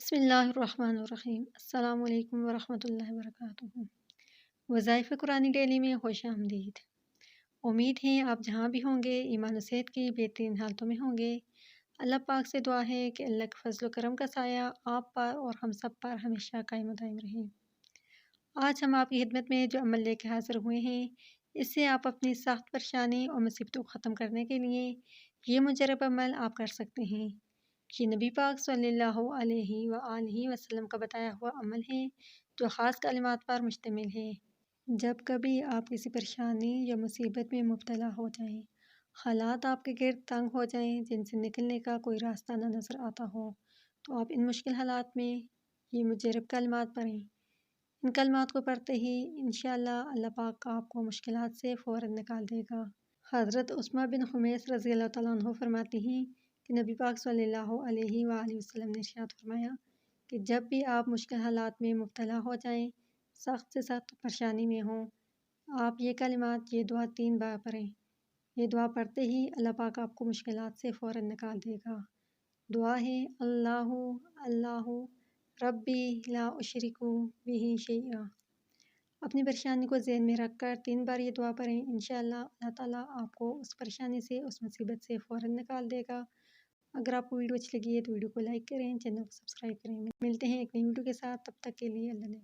بسم اللہ الرحمن الرحیم۔ السلام علیکم ورحمۃ اللہ وبرکاتہ۔ وظائف قرآن ڈیلی میں خوش آمدید۔ امید ہے آپ جہاں بھی ہوں گے ایمان و صحت کی بہترین حالتوں میں ہوں گے۔ اللہ پاک سے دعا ہے کہ اللہ کے فضل و کرم کا سایہ آپ پر اور ہم سب پر ہمیشہ قائم و دائم رہے۔ آج ہم آپ کی خدمت میں جو عمل لے کے حاضر ہوئے ہیں، اس سے آپ اپنی سخت پریشانی اور مصیبتوں کو ختم کرنے کے لیے یہ مجرب عمل آپ کر سکتے ہیں۔ یہ نبی پاک صلی اللہ علیہ وآلہ وسلم کا بتایا ہوا عمل ہے جو خاص کلمات پر مشتمل ہے۔ جب کبھی آپ کسی پریشانی یا مصیبت میں مبتلا ہو جائیں، حالات آپ کے گرد تنگ ہو جائیں جن سے نکلنے کا کوئی راستہ نہ نظر آتا ہو، تو آپ ان مشکل حالات میں یہ مجرب کلمات پڑھیں۔ ان کلمات کو پڑھتے ہی انشاءاللہ اللہ پاک آپ کو مشکلات سے فوراً نکال دے گا۔ حضرت عثمان بن خمیس رضی اللہ تعالیٰ عنہ فرماتے ہیں کہ نبی پاک صلی اللہ علیہ وآلہ وسلم نے ارشاد فرمایا کہ جب بھی آپ مشکل حالات میں مبتلا ہو جائیں، سخت سے سخت پریشانی میں ہوں، آپ یہ کلمات، یہ دعا 3 بار پڑھیں۔ یہ دعا پڑھتے ہی اللہ پاک آپ کو مشکلات سے فوراً نکال دے گا۔ دعا ہے اللہ اللہ ربی لا اشرک بہ شیئا۔ اپنی پریشانی کو ذہن میں رکھ کر 3 بار یہ دعا پڑھیں، انشاءاللہ اللہ تعالیٰ آپ کو اس پریشانی سے، اس مصیبت سے فوراً نکال دے گا۔ اگر آپ کو ویڈیو اچھی لگی ہے تو ویڈیو کو لائک کریں، چینل کو سبسکرائب کریں۔ ملتے ہیں ایک نئی ویڈیو کے ساتھ، تب تک کے لیے اللہ نے